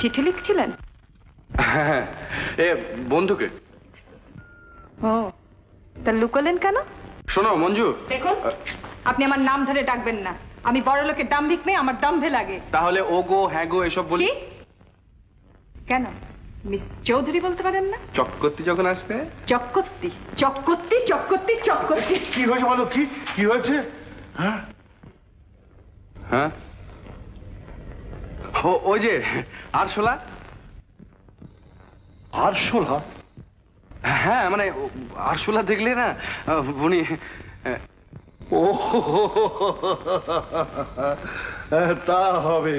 চিঠি লিখছিলেন? হ্যাঁ, এ বন্ধুকে। ও, তা লুকোলেন কেন? শোনো মঞ্জু, দেখুন, আপনি আমার নাম ধরে ডাকবেন না। আমি বড় লোকের দাম্ভিক মেয়ে, আমার দম্ভে লাগে। তাহলে ও গো হ্যাঁ গো এসব বলি কি? কেন মিস চৌধুরী বলতে পারেন না? চক্করতি যখন আসবে। চক্করতি চক্করতি চক্করতি চক্করতি। কি হয়েছে বলো, কি কি হয়েছে? হ্যাঁ হ্যাঁ, ওই যে আরশোলা। আরশোলা? হ্যাঁ মানে আরশোলা দেখলে না উনি। ও তা হবে।